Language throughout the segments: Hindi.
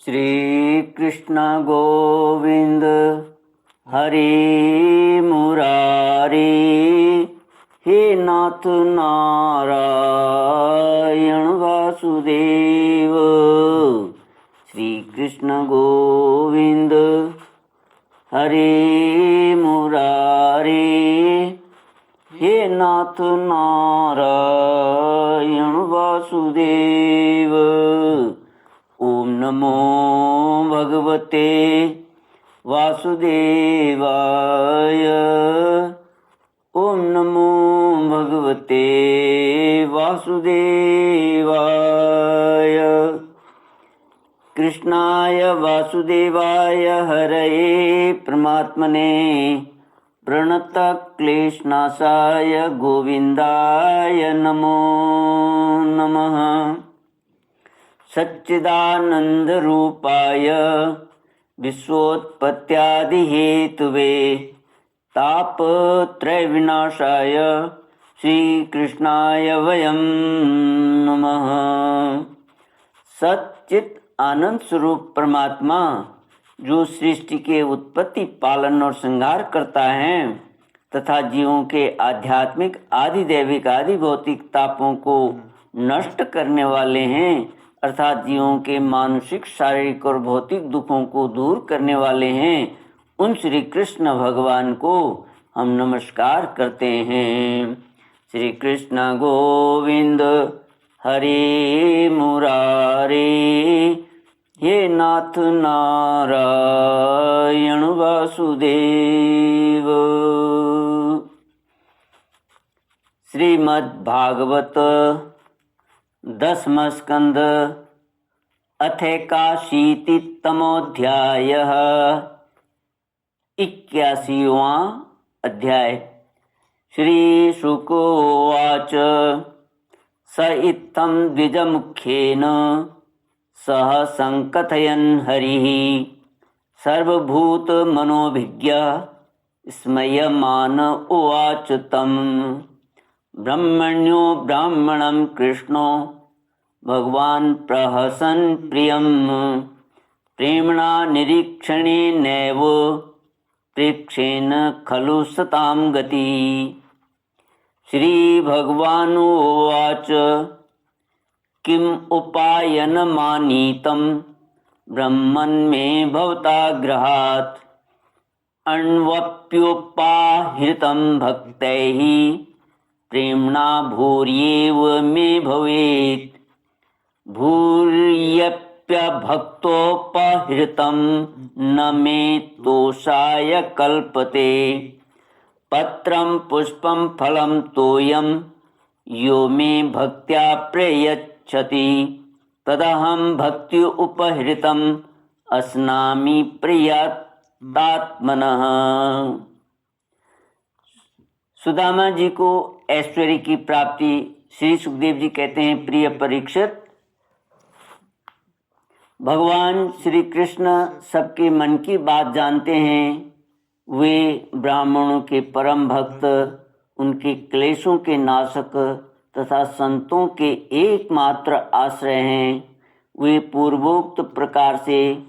श्री कृष्ण गोविंद हरि मुरारी, हे नाथ नारायण वासुदेव। श्री कृष्ण गोविंद हरि मुरारी, हे नाथ नारायण वासुदेव। ओम नमो भगवते वासुदेवाय। ओम नमो भगवते वासुदेवाय। कृष्णाय वासुदेवाय हरये परमात्मने प्रणतक्लेशनाशाय गोविन्दाय नमो नमः। सच्चिदानन्दरूपाय विश्वोत्पत्त्यादिहेतवे तापत्रयविनाशाय श्रीकृष्णाय वयं नमः। सच्चित आनंद स्वरूप परमात्मा जो सृष्टि के उत्पत्ति, पालन और संहार करता है तथा जीवों के आध्यात्मिक, आदि दैविक, आदि भौतिक तापों को नष्ट करने वाले हैं, अर्थात जीवों के मानसिक, शारीरिक और भौतिक दुखों को दूर करने वाले हैं, उन श्री कृष्ण भगवान को हम नमस्कार करते हैं। श्री कृष्ण गोविंद हरि मुरारी, हे नाथ नारायण वासुदेव। श्रीमद्भागवत 10वां स्कंद अथैकाशीतितमोऽध्यायः 81वां अध्याय। श्रीशुकोवाच स इत्थं द्विजमुख्येन सह संकथयन् हरिः सर्वभूतमनोभिज्ञ स्मयमान उवाच तं। ब्रह्मण्यो ब्राह्मणं कृष्णो भगवान् प्रहसन् प्रियं प्रेम्णा निरीक्षणेनैव प्रेक्षेण खलु सतां गति। श्रीभगवानुवाच किम् उपायनमानीतं ब्रह्मन् मे भवता गृहात् अन्वप्योपाहृतं भक्तैः प्रेम्णा भूर्येव मे भवेत्। भूर्यप्यभक्तोपहृतं न मे तोषाय कल्पते। पत्रं पुष्पं फलं तोयं यो मे भक्त्या प्रयच्छति तदहं भक्ति उपहृतम् अस्नामि प्रियात्मनः। सुदामा जी को ऐश्वर्य की प्राप्ति श्री सुखदेव जी कहते हैं, प्रिय परीक्षित, भगवान श्री कृष्ण सबके मन की बात जानते हैं। वे ब्राह्मणों के परम भक्त, उनके क्लेशों के नाशक तथा संतों के एकमात्र आश्रय हैं। वे पूर्वोक्त प्रकार से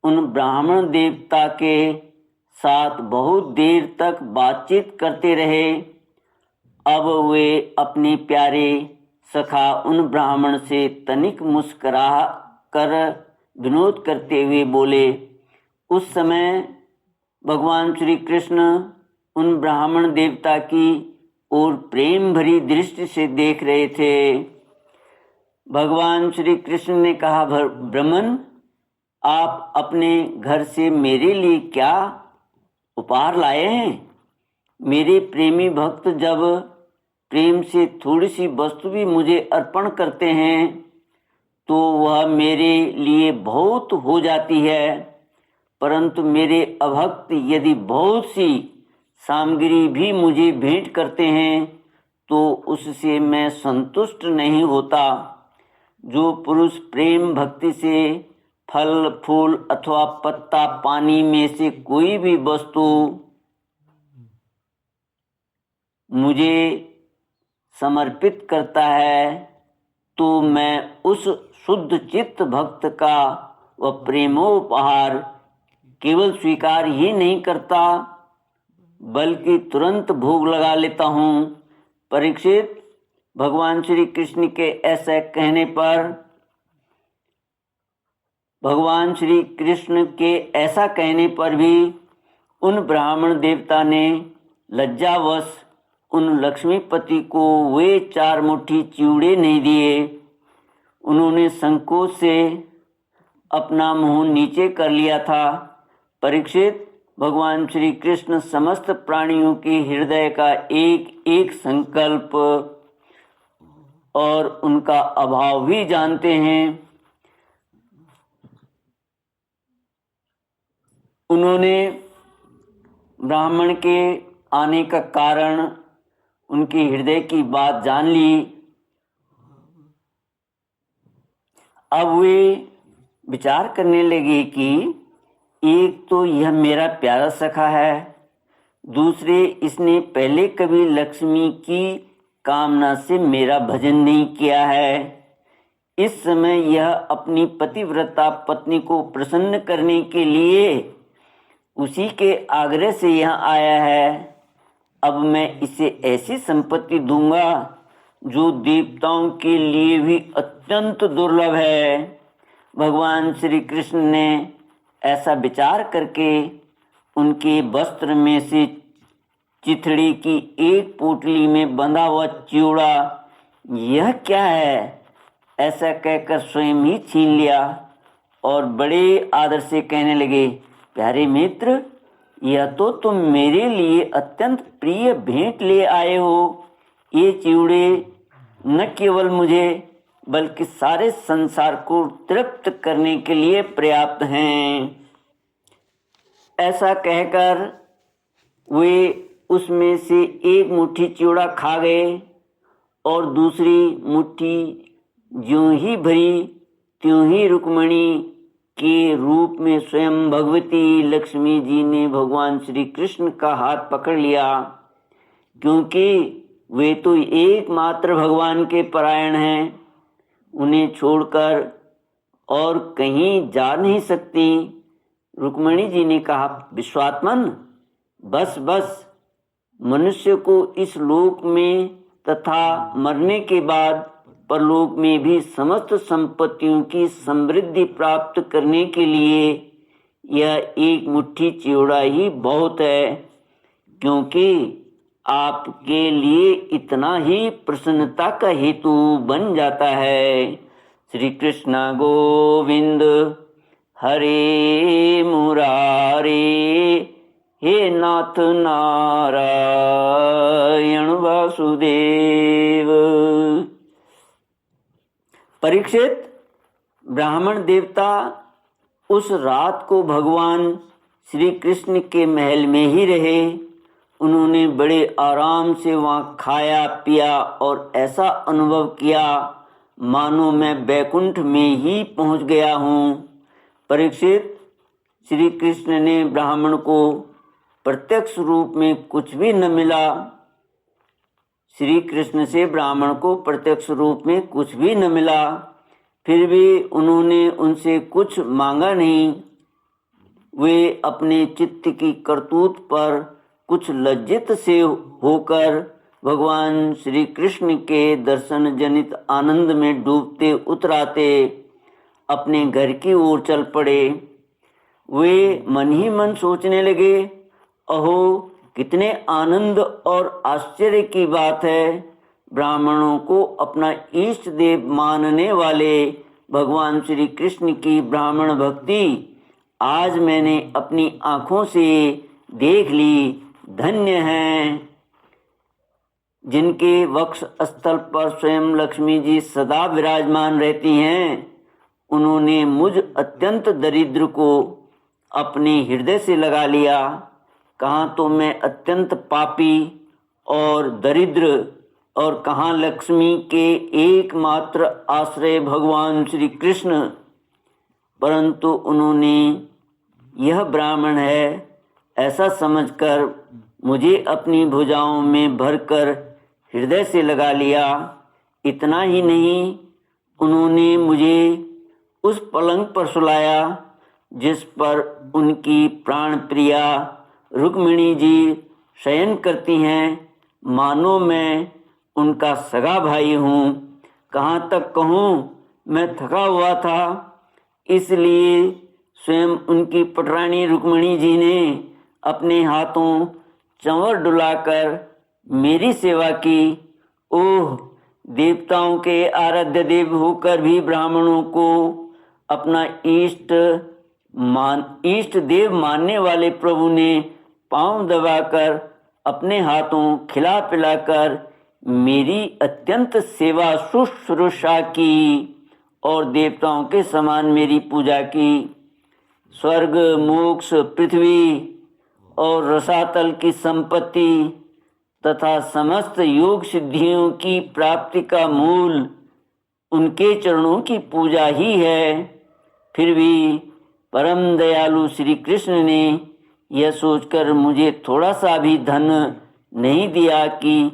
उन ब्राह्मण देवता के साथ बहुत देर तक बातचीत करते रहे। अब वे अपने प्यारे सखा उन ब्राह्मण से तनिक मुस्कुरा कर विनोद करते हुए बोले। उस समय भगवान श्री कृष्ण उन ब्राह्मण देवता की ओर प्रेम भरी दृष्टि से देख रहे थे। भगवान श्री कृष्ण ने कहा, ब्राह्मण, आप अपने घर से मेरे लिए क्या उपहार लाए हैं? मेरे प्रेमी भक्त जब प्रेम से थोड़ी सी वस्तु भी मुझे अर्पण करते हैं तो वह मेरे लिए बहुत हो जाती है, परंतु मेरे अभक्त यदि बहुत सी सामग्री भी मुझे भेंट करते हैं तो उससे मैं संतुष्ट नहीं होता। जो पुरुष प्रेम भक्ति से फल, फूल अथवा पत्ता, पानी में से कोई भी वस्तु मुझे समर्पित करता है तो मैं उस शुद्ध चित्त भक्त का वह प्रेमोपहार केवल स्वीकार ही नहीं करता बल्कि तुरंत भोग लगा लेता हूँ। परीक्षित, भगवान श्री कृष्ण के ऐसा कहने पर भगवान श्री कृष्ण के ऐसा कहने पर भी उन ब्राह्मण देवता ने लज्जावश उन लक्ष्मीपति को वे 4 मुट्ठी चिवड़े नहीं दिए। उन्होंने संकोच से अपना मुंह नीचे कर लिया था। परीक्षित, भगवान श्री कृष्ण समस्त प्राणियों के हृदय का एक एक संकल्प और उनका अभाव भी जानते हैं। उन्होंने ब्राह्मण के आने का कारण, उनके हृदय की बात जान ली। अब वे विचार करने लगे कि एक तो यह मेरा प्यारा सखा है, दूसरे इसने पहले कभी लक्ष्मी की कामना से मेरा भजन नहीं किया है। इस समय यह अपनी पतिव्रता पत्नी को प्रसन्न करने के लिए उसी के आग्रह से यहाँ आया है। अब मैं इसे ऐसी संपत्ति दूंगा जो देवताओं के लिए भी अत्यंत दुर्लभ है। भगवान श्री कृष्ण ने ऐसा विचार करके उनके वस्त्र में से चिथड़ी की एक पोटली में बंधा हुआ चिवड़ा, यह क्या है, ऐसा कहकर स्वयं ही छीन लिया और बड़े आदर से कहने लगे, प्यारे मित्र, यह तो तुम मेरे लिए अत्यंत प्रिय भेंट ले आए हो। ये चिवड़े न केवल मुझे बल्कि सारे संसार को तृप्त करने के लिए पर्याप्त हैं। ऐसा कहकर वे उसमें से एक मुट्ठी चिवड़ा खा गए और दूसरी मुट्ठी ज्यों ही भरी त्यों ही रुक्मिणी के रूप में स्वयं भगवती लक्ष्मी जी ने भगवान श्री कृष्ण का हाथ पकड़ लिया, क्योंकि वे तो एकमात्र भगवान के परायण हैं। उन्हें छोड़कर और कहीं जा नहीं सकती। रुक्मिणी जी ने कहा, विश्वात्मन, बस बस, मनुष्य को इस लोक में तथा मरने के बाद परलोक में भी समस्त संपत्तियों की समृद्धि प्राप्त करने के लिए यह एक मुट्ठी चिवड़ा ही बहुत है, क्योंकि आपके लिए इतना ही प्रसन्नता का हेतु बन जाता है। श्री कृष्ण गोविंद हरे मुरारे, हे नाथ नारायण वासुदेव। परीक्षित, ब्राह्मण देवता उस रात को भगवान श्री कृष्ण के महल में ही रहे। उन्होंने बड़े आराम से वहाँ खाया पिया और ऐसा अनुभव किया मानो मैं बैकुंठ में ही पहुँच गया हूँ। परीक्षित, श्री कृष्ण ने ब्राह्मण को प्रत्यक्ष रूप में कुछ भी न मिला। श्री कृष्ण से ब्राह्मण को प्रत्यक्ष रूप में कुछ भी न मिला, फिर भी उन्होंने उनसे कुछ मांगा नहीं। वे अपने चित्त की करतूत पर कुछ लज्जित से होकर भगवान श्री कृष्ण के दर्शन जनित आनंद में डूबते उतराते अपने घर की ओर चल पड़े। वे मन ही मन सोचने लगे, अहो कितने आनंद और आश्चर्य की बात है, ब्राह्मणों को अपना इष्ट देव मानने वाले भगवान श्री कृष्ण की ब्राह्मण भक्ति आज मैंने अपनी आँखों से देख ली। धन्य हैं जिनके वक्ष स्थल पर स्वयं लक्ष्मी जी सदा विराजमान रहती हैं। उन्होंने मुझ अत्यंत दरिद्र को अपने हृदय से लगा लिया। कहाँ तो मैं अत्यंत पापी और दरिद्र और कहाँ लक्ष्मी के एकमात्र आश्रय भगवान श्री कृष्ण। परंतु उन्होंने यह ब्राह्मण है ऐसा समझकर मुझे अपनी भुजाओं में भरकर हृदय से लगा लिया। इतना ही नहीं, उन्होंने मुझे उस पलंग पर सुलाया जिस पर उनकी प्राण प्रिया रुक्मिणी जी शयन करती हैं, मानो मैं उनका सगा भाई हूँ। कहाँ तक कहूँ, मैं थका हुआ था, इसलिए स्वयं उनकी पटरानी रुक्मिणी जी ने अपने हाथों चंवर डुलाकर मेरी सेवा की। ओह, देवताओं के आराध्य देव होकर भी ब्राह्मणों को अपना इष्ट देव मानने वाले प्रभु ने पांव दबाकर अपने हाथों खिला पिलाकर मेरी अत्यंत सेवा शुश्रूषा की और देवताओं के समान मेरी पूजा की। स्वर्ग, मोक्ष, पृथ्वी और रसातल की संपत्ति तथा समस्त योग सिद्धियों की प्राप्ति का मूल उनके चरणों की पूजा ही है। फिर भी परम दयालु श्री कृष्ण ने यह सोचकर मुझे थोड़ा सा भी धन नहीं दिया कि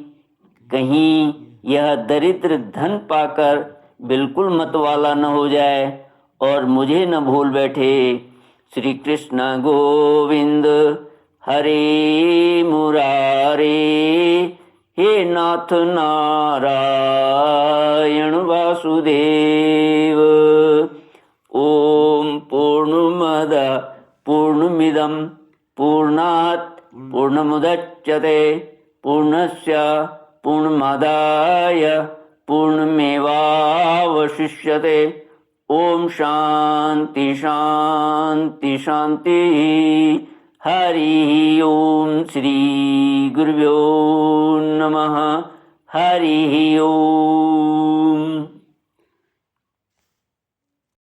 कहीं यह दरिद्र धन पाकर बिल्कुल मतवाला न हो जाए और मुझे न भूल बैठे। श्री कृष्ण गोविंद हरे मुरारे, हे नाथ नारायण वासुदेव। ओम पूर्णमद पूर्णमिदं पूर्णात् पूर्णमुदच्यते पूर्णस्य पूर्णमादाय पूर्णमेवावशिष्यते। ओम शांति शांति शांति। हरि ओम श्री गुरुभ्यो नमः। हरि ओम।